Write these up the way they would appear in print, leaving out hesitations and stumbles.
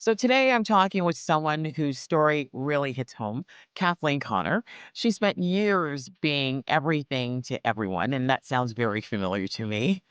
So today I'm talking with someone whose story really hits home, Kathleen Conner. She spent years being everything to everyone, and that sounds very familiar to me.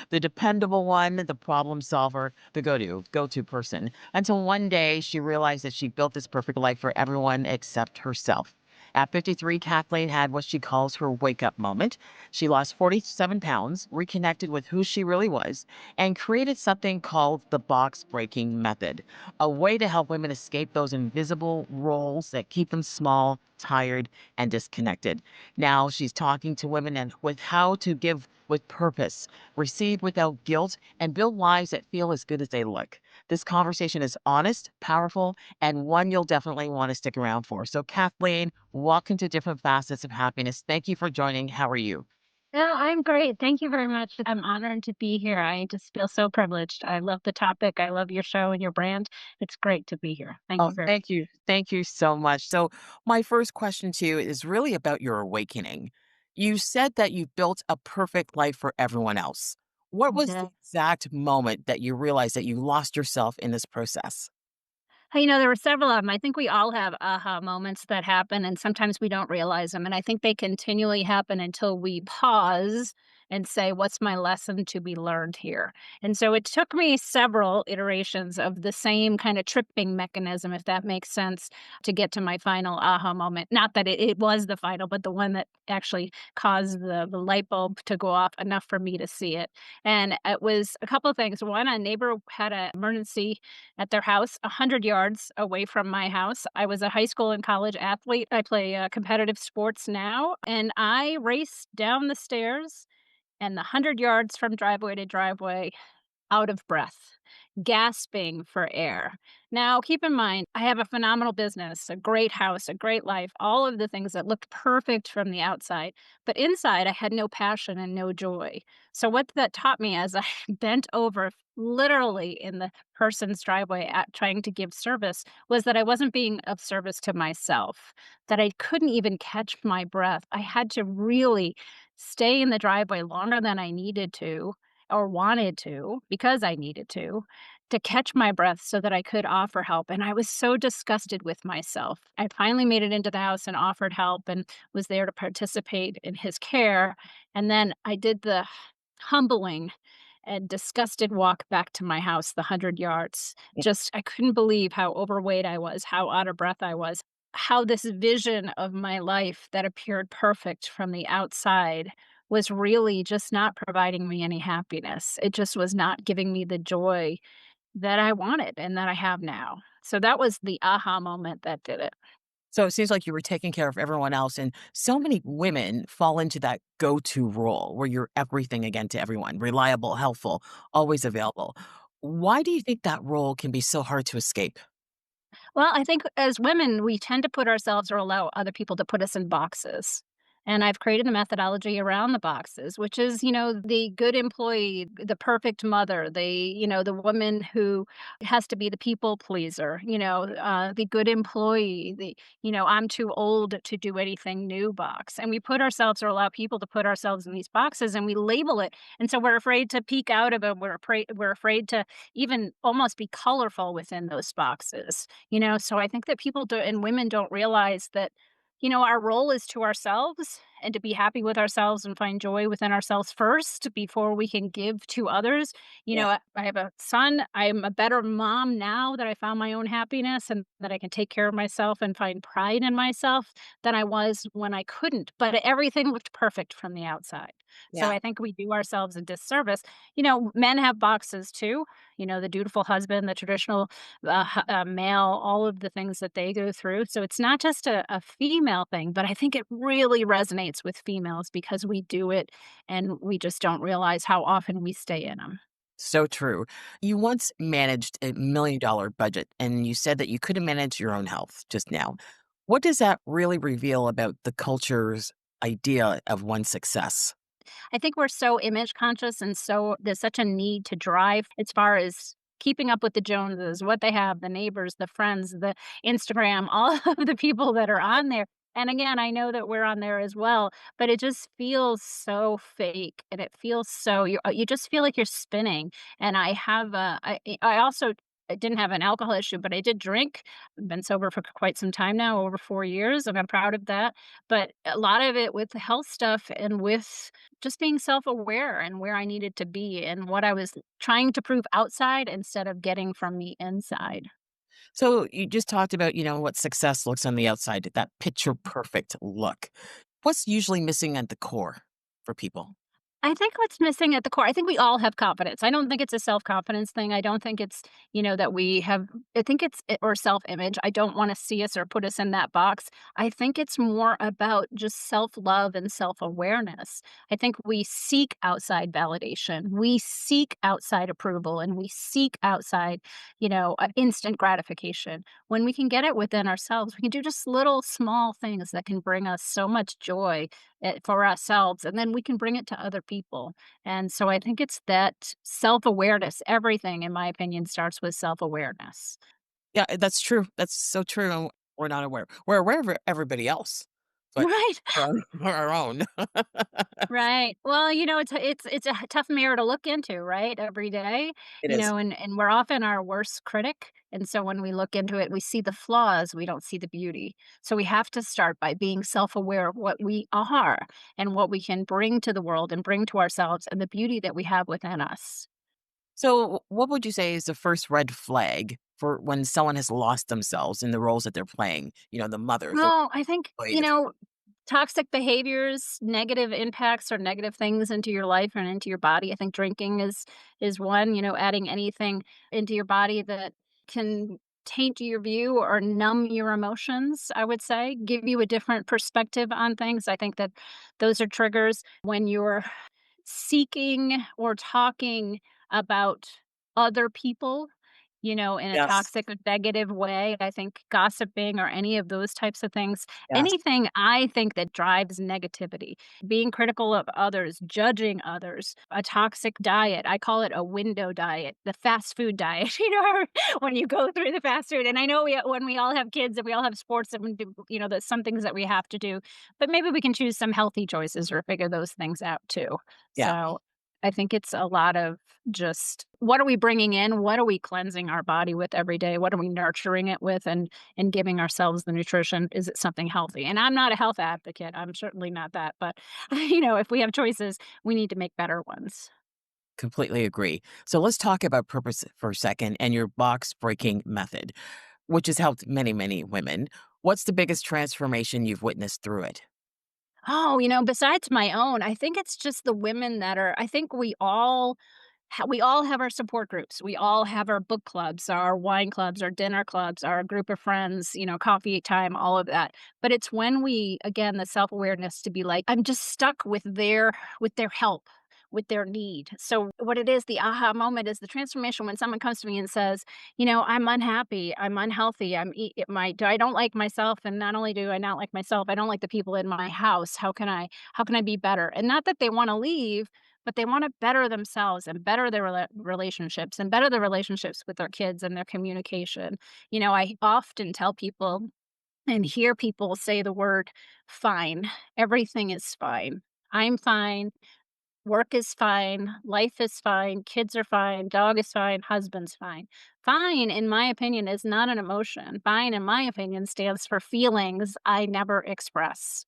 The dependable one, the problem solver, the go-to person. Until one day she realized that she built this perfect life for everyone except herself. At 53, Kathleen had what she calls her wake up moment. She lost 47 pounds, reconnected with who she really was, and created something called the box breaking method, a way to help women escape those invisible roles that keep them small, tired, and disconnected. Now she's talking to women and with how to give with purpose, receive without guilt, and build lives that feel as good as they look. This conversation is honest, powerful, and one you'll definitely want to stick around for. So, Kathleen, welcome to Different Facets of Happiness. Thank you for joining. How are you? No, I'm great. Thank you very much. I'm honored to be here. I just feel so privileged. I love the topic. I love your show and your brand. It's great to be here. Thank Oh, you very thank you. Thank you so much. So, my first question to you is really about your awakening. You said that you built a perfect life for everyone else. What was the much. exact moment that you realized that you lost yourself in this process? There were several of them. I think we all have aha moments that happen, and sometimes we don't realize them. And I think they continually happen until we pause and say, "What's my lesson to be learned here?" And so it took me several iterations of the same kind of tripping mechanism, if that makes sense, to get to my final aha moment. Not that it was the final, but the one that actually caused the light bulb to go off enough for me to see it. And it was a couple of things. One, a neighbor had an emergency at their house 100 yards away from my house. I was a high school and college athlete. I play, competitive sports now, and I raced down the stairs and the 100 yards from driveway to driveway out of breath, gasping for air. Now, keep in mind, I have a phenomenal business, a great house, a great life, all of the things that looked perfect from the outside. But inside, I had no passion and no joy. So, what that taught me as I bent over literally in the person's driveway trying to give service was that I wasn't being of service to myself, that I couldn't even catch my breath. I had to really stay in the driveway longer than I needed to or wanted to because I needed to catch my breath so that I could offer help. And I was so disgusted with myself. I finally made it into the house and offered help and was there to participate in his care. And then I did the humbling and disgusted walk back to my house, the 100 yards. Just, I couldn't believe how overweight I was, how out of breath I was, how this vision of my life that appeared perfect from the outside was really just not providing me any happiness. It just was not giving me the joy that I wanted and that I have now. So that was the aha moment that did it. So it seems like you were taking care of everyone else, and so many women fall into that go-to role where you're everything again to everyone, reliable, helpful, always available. Why do you think that role can be so hard to escape? Well, I think as women, we tend to put ourselves or allow other people to put us in boxes. And I've created a methodology around the boxes, which is, the good employee, the perfect mother, the woman who has to be the people pleaser, the good employee, I'm too old to do anything new box. And we put ourselves or allow people to put ourselves in these boxes and we label it. And so we're afraid to peek out of them. We're afraid to even almost be colorful within those boxes. So I think that people do and women don't realize that, our role is to ourselves and to be happy with ourselves and find joy within ourselves first before we can give to others. Yeah. I have a son. I'm a better mom now that I found my own happiness and that I can take care of myself and find pride in myself than I was when I couldn't. But everything looked perfect from the outside. So Yeah. I think we do ourselves a disservice. Men have boxes too, the dutiful husband, the traditional male, all of the things that they go through. So it's not just a female thing, but I think it really resonates with females because we do it and we just don't realize how often we stay in them. So true. You once managed $1 million budget and you said that you couldn't manage your own health just now. What does that really reveal about the culture's idea of one's success? I think we're so image conscious and so there's such a need to drive as far as keeping up with the Joneses, what they have, the neighbors, the friends, the Instagram, all of the people that are on there. And again, I know that we're on there as well, but it just feels so fake and it feels so you just feel like you're spinning. And I have I also I didn't have an alcohol issue, but I did drink. I've been sober for quite some time now, over 4 years, and I'm proud of that. But a lot of it with the health stuff and with just being self-aware and where I needed to be and what I was trying to prove outside instead of getting from the inside. So you just talked about, what success looks on the outside, that picture perfect look. What's usually missing at the core for people? I think what's missing at the core, I think we all have confidence. I don't think it's a self-confidence thing. I don't think it's, that we have, I think it's, or self-image. I don't want to see us or put us in that box. I think it's more about just self-love and self-awareness. I think we seek outside validation. We seek outside approval and we seek outside, instant gratification. When we can get it within ourselves, we can do just little small things that can bring us so much joy for ourselves, and then we can bring it to other people. And so I think it's that self-awareness. Everything, in my opinion, starts with self-awareness. Yeah, that's true. That's so true. And we're not aware. We're aware of everybody else, but Right. our own. Right. Well, it's a tough mirror to look into, right? Every day, It is. and we're often our worst critic. And so when we look into it, we see the flaws, we don't see the beauty. So we have to start by being self-aware of what we are and what we can bring to the world and bring to ourselves and the beauty that we have within us. So, what would you say is the first red flag for when someone has lost themselves in the roles that they're playing? The mother, the Well, I think, employee, the toxic behaviors, negative impacts or negative things into your life and into your body. I think drinking is one, adding anything into your body that can taint your view or numb your emotions, I would say, give you a different perspective on things. I think that those are triggers when you're seeking or talking about other people, in a yes, toxic or negative way. I think gossiping or any of those types of things, yes, anything I think that drives negativity, being critical of others, judging others, a toxic diet. I call it a window diet, the fast food diet, when you go through the fast food. And I know when we all have kids and we all have sports and we do, there's some things that we have to do, but maybe we can choose some healthy choices or figure those things out too. yeah. So I think it's a lot of just what are we bringing in? What are we cleansing our body with every day? What are we nurturing it with and giving ourselves the nutrition? Is it something healthy? And I'm not a health advocate. I'm certainly not that. But, if we have choices, we need to make better ones. Completely agree. So let's talk about purpose for a second and your box breaking method, which has helped many, many women. What's the biggest transformation you've witnessed through it? Oh, besides my own, I think it's just the women that are, I think we all have our support groups. We all have our book clubs, our wine clubs, our dinner clubs, our group of friends, coffee time, all of that. But it's when we, again, the self-awareness to be like, I'm just stuck with their help, with their need. So what it is, the aha moment is the transformation when someone comes to me and says, I'm unhappy, I'm unhealthy, I don't like myself, and not only do I not like myself, I don't like the people in my house. How can I be better? And not that they want to leave, but they wanna better themselves and better their relationships and better their relationships with their kids and their communication. I often tell people and hear people say the word "fine." Everything is fine. I'm fine, work is fine, life is fine, kids are fine, dog is fine, husband's fine. Fine, in my opinion, is not an emotion. Fine, in my opinion, stands for feelings I never express.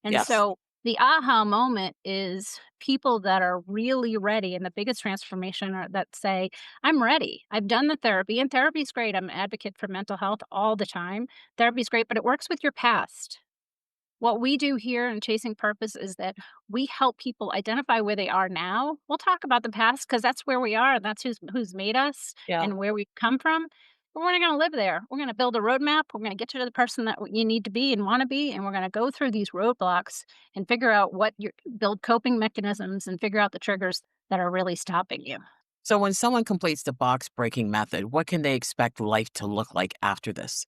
And Yes. so the aha moment is people that are really ready, and the biggest transformation are that say, I'm ready. I've done the therapy, and therapy is great. I'm an advocate for mental health all the time. Therapy is great, but it works with your past. What we do here in Chasing Purpose is that we help people identify where they are now. We'll talk about the past because that's where we are. That's who's made us Yeah. and where we've come from. But we're not going to live there. We're going to build a roadmap. We're going to get you to the person that you need to be and want to be, and we're going to go through these roadblocks and figure out what you build coping mechanisms and figure out the triggers that are really stopping you. So when someone completes the box breaking method, what can they expect life to look like after this?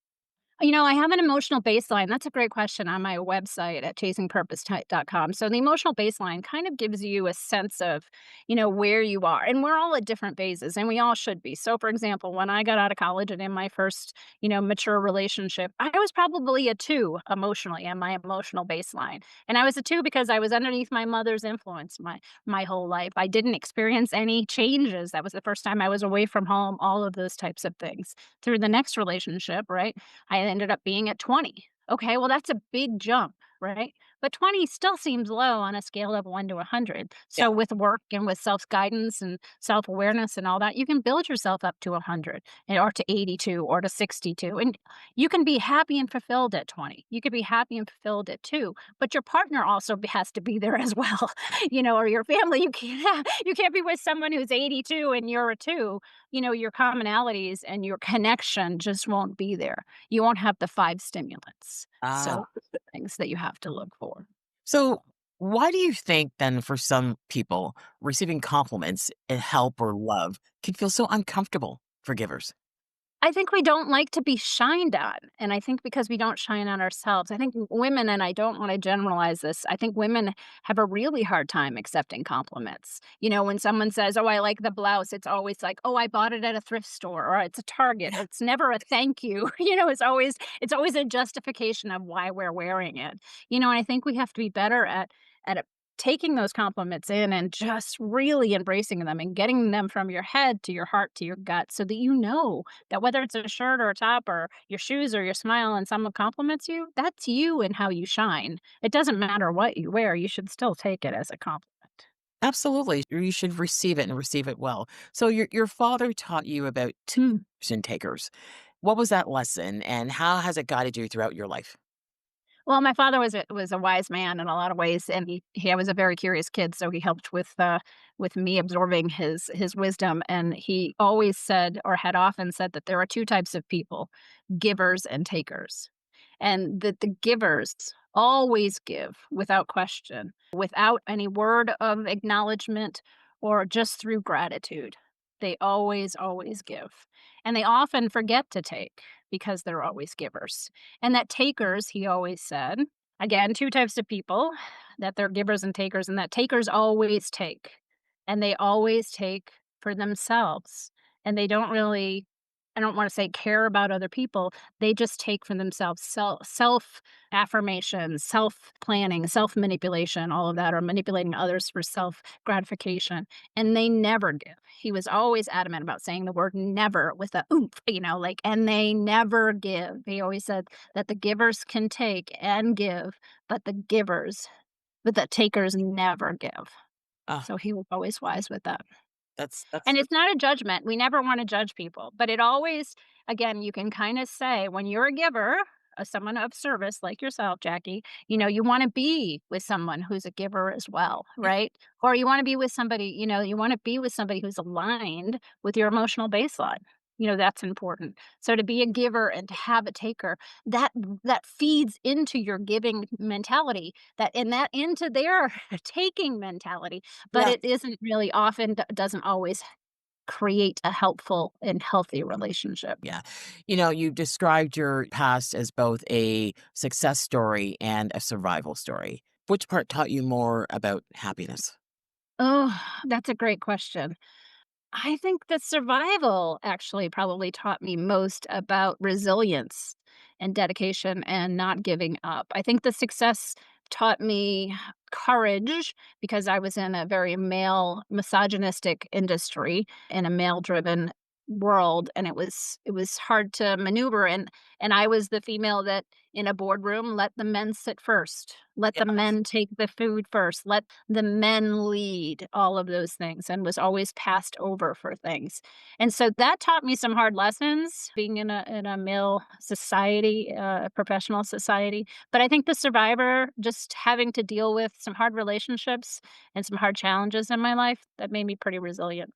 I have an emotional baseline. That's a great question on my website at chasingpurpose.com. So the emotional baseline kind of gives you a sense of, where you are. And we're all at different phases and we all should be. So for example, when I got out of college and in my first, mature relationship, I was probably a 2 emotionally and my emotional baseline. And I was a 2 because I was underneath my mother's influence my whole life. I didn't experience any changes. That was the first time I was away from home, all of those types of things. Through the next relationship, right? I ended up being at 20. Okay, well, that's a big jump, right? But 20 still seems low on a scale of 1 to 100. Yeah. So, with work and with self guidance and self awareness and all that, you can build yourself up to 100 or to 82 or to 62. And you can be happy and fulfilled at 20. You could be happy and fulfilled at 2, but your partner also has to be there as well, or your family. You can't be with someone who's 82 and you're a 2. Your commonalities and your connection just won't be there. You won't have the 5 stimulants. Ah. So, things that you have to look for. So, why do you think then for some people receiving compliments and help or love can feel so uncomfortable for givers? I think we don't like to be shined on, and I think because we don't shine on ourselves, I think women, and I don't wanna generalize this, I think women have a really hard time accepting compliments. When someone says, "Oh, I like the blouse," it's always like, "Oh, I bought it at a thrift store," or "It's a Target," or it's never a thank you. It's always a justification of why we're wearing it. And I think we have to be better at taking those compliments in and just really embracing them and getting them from your head to your heart to your gut so that that whether it's a shirt or a top or your shoes or your smile and someone compliments you, that's you and how you shine. It doesn't matter what you wear, you should still take it as a compliment. Absolutely. You should receive it and receive it well. So your father taught you about Mm. takers and takers. What was that lesson and how has it guided you throughout your life? Well, my father was a wise man in a lot of ways, and he was a very curious kid, so he helped with me absorbing his wisdom. And he always said, or had often said, that there are 2 types of people: givers and takers, and that the givers always give without question, without any word of acknowledgement, or just through gratitude. They always, always give, and they often forget to take because they're always givers. And that takers, he always said, again, 2 types of people, that they're givers and takers, and that takers always take, and they always take for themselves, and they don't really, I don't wanna say care about other people, they just take for themselves, self-affirmation, self-planning, self-manipulation, all of that, or manipulating others for self-gratification, and they never give. He was always adamant about saying the word "never" with a oomph, and they never give. He always said that the givers can take and give, but the takers never give. Ah, So he was always wise with that. that's And it's not a judgment, we never wanna judge people, but it always, again, you can kinda say when you're a giver, someone of service like yourself, Jackie, you wanna be with someone who's a giver as well, right? Or you wanna be with somebody, you wanna be with somebody who's aligned with your emotional baseline. That's important. So to be a giver and to have a taker, that that feeds into your giving mentality, that into their taking mentality, but yeah. it isn't really often doesn't always create a helpful and healthy relationship. Yeah. You described your past as both a success story and a survival story. Which part taught you more about happiness? Oh, that's a great question. I think that survival actually probably taught me most about resilience and dedication and not giving up. I think the success taught me courage because I was in a very male misogynistic industry in a male driven world, and it was hard to maneuver, and I was the female that in a boardroom let the men sit first, let Yeah. the men take the food first, let the men lead, all of those things, and was always passed over for things. And so that taught me some hard lessons being in a male society, professional society. But I think the survivor, just having to deal with some hard relationships and some hard challenges in my life, that made me pretty resilient.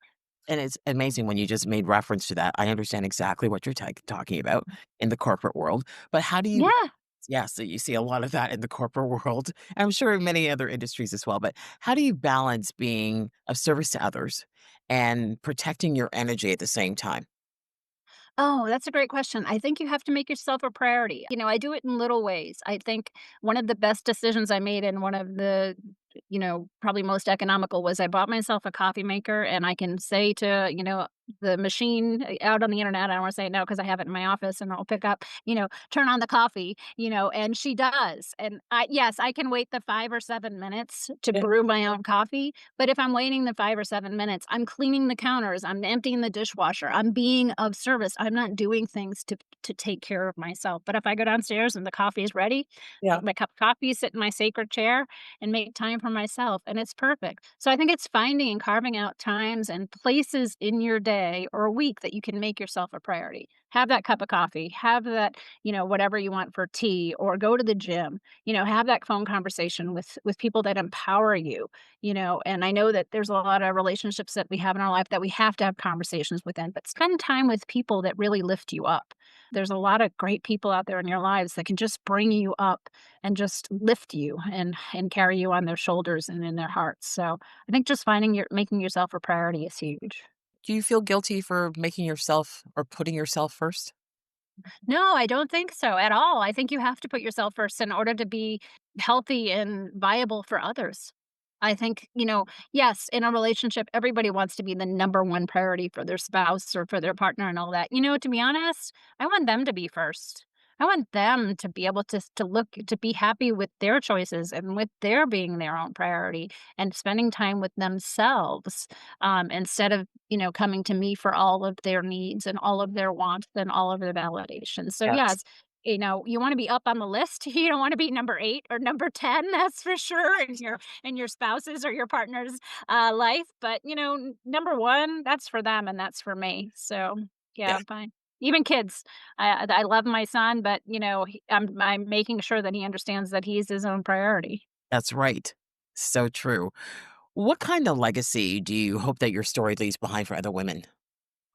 And it's amazing when you just made reference to that. I understand exactly what you're talking about in the corporate world. But how do you, Yeah. yeah, so you see a lot of that in the corporate world. I'm sure in many other industries as well. But how do you balance being of service to others and protecting your energy at the same time? Oh, that's a great question. I think you have to make yourself a priority. I do it in little ways. I think one of the best decisions I made and one of the, probably most economical was I bought myself a coffee maker and I can say to, the machine out on the internet, I don't want to say it now because I have it in my office and I'll pick up, turn on the coffee, and she does. And yes, I can wait the 5 or 7 minutes to Yeah. brew my own coffee. But if I'm waiting the 5 or 7 minutes, I'm cleaning the counters, I'm emptying the dishwasher, I'm being of service. I'm not doing things to take care of myself. But if I go downstairs and the coffee is ready, Yeah. put my cup of coffee, sit in my sacred chair, and make time for myself, and it's perfect. So I think it's finding and carving out times and places in your day or a week that you can make yourself a priority. Have that cup of coffee, have that, whatever you want for tea, or go to the gym, have that phone conversation with people that empower you, and I know that there's a lot of relationships that we have in our life that we have to have conversations within, but spend time with people that really lift you up. There's a lot of great people out there in your lives that can just bring you up and just lift you and carry you on their shoulders and in their hearts. So I think just making yourself a priority is huge. Do you feel guilty for making yourself or putting yourself first? No, I don't think so at all. I think you have to put yourself first in order to be healthy and viable for others. I think, yes, in a relationship, everybody wants to be the number one priority for their spouse or for their partner and all that. To be honest, I want them to be first. I want them to be able to be happy with their choices and with their being their own priority and spending time with themselves, instead of coming to me for all of their needs and all of their wants and all of their validations. So Yes. yes, you want to be up on the list. You don't want to be number 8 or number 10, that's for sure, in your spouse's or your partner's life. But number 1, that's for them and that's for me. So yeah, Yeah. fine. Even kids, I love my son, but I'm making sure that he understands that he's his own priority. That's right. So true. What kind of legacy do you hope that your story leaves behind for other women?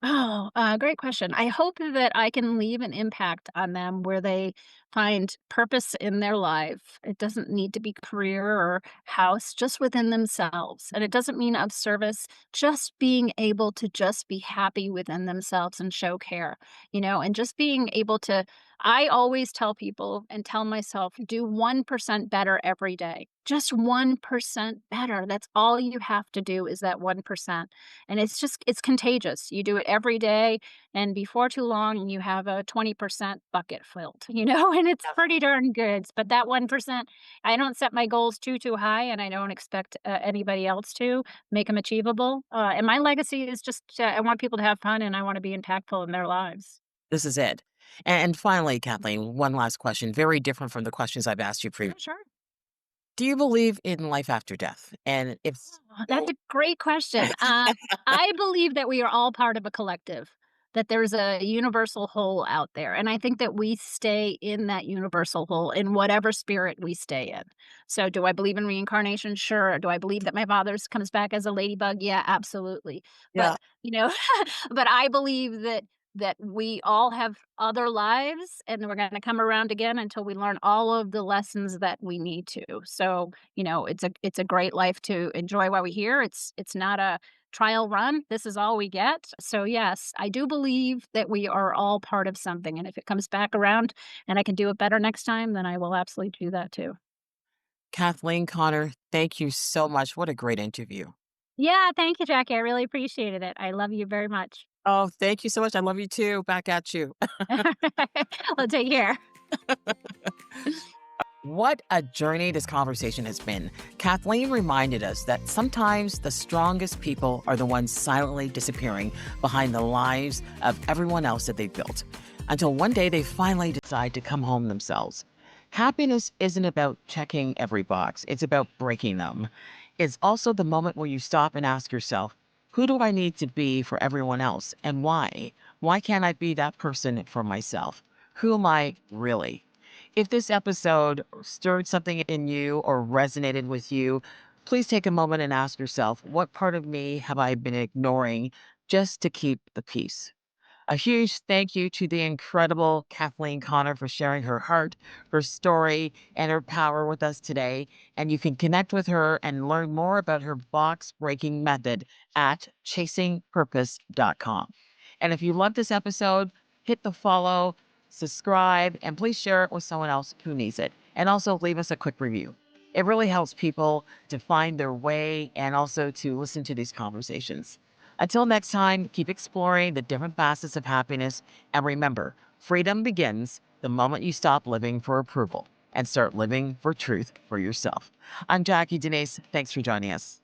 Oh, great question. I hope that I can leave an impact on them where they find purpose in their life. It doesn't need to be career or house, just within themselves. And it doesn't mean of service, just being able to just be happy within themselves and show care, and just being able to. I always tell people and tell myself, do 1% better every day. Just 1% better. That's all you have to do is that 1%. And it's contagious. You do it every day, and before too long, you have a 20% bucket filled, and it's pretty darn good. But that 1%, I don't set my goals too high, and I don't expect anybody else to make them achievable. And my legacy is just I want people to have fun, and I want to be impactful in their lives. This is it. And finally, Kathleen, one last question, very different from the questions I've asked you Yeah, previously. sure. Do you believe in life after death? And if Oh, that's a great question. I believe that we are all part of a collective, that there's a universal whole out there. And I think that we stay in that universal whole in whatever spirit we stay in. So, do I believe in reincarnation? Sure. Do I believe that my father's comes back as a ladybug? Yeah, absolutely. But, yeah, but I believe that we all have other lives and we're going to come around again until we learn all of the lessons that we need to. So, it's a great life to enjoy while we're here. It's not a trial run. This is all we get. So yes, I do believe that we are all part of something. And if it comes back around and I can do it better next time, then I will absolutely do that too. Kathleen Conner, thank you so much. What a great interview. Yeah, thank you, Jackie. I really appreciated it. I love you very much. Oh, thank you so much. I love you too. Back at you. Well, take care. What a journey this conversation has been. Kathleen reminded us that sometimes the strongest people are the ones silently disappearing behind the lives of everyone else that they've built, until one day they finally decide to come home themselves. Happiness isn't about checking every box, it's about breaking them. It's also the moment where you stop and ask yourself, who do I need to be for everyone else and why? Why can't I be that person for myself? Who am I really? If this episode stirred something in you or resonated with you, please take a moment and ask yourself, what part of me have I been ignoring just to keep the peace? A huge thank you to the incredible Kathleen Conner for sharing her heart, her story, and her power with us today. And you can connect with her and learn more about her box breaking method at chasingpurpose.com. And if you love this episode, hit the follow, subscribe, and please share it with someone else who needs it. And also leave us a quick review. It really helps people to find their way and also to listen to these conversations. Until next time, keep exploring the different facets of happiness. And remember, freedom begins the moment you stop living for approval and start living for truth for yourself. I'm Jackie Denise. Thanks for joining us.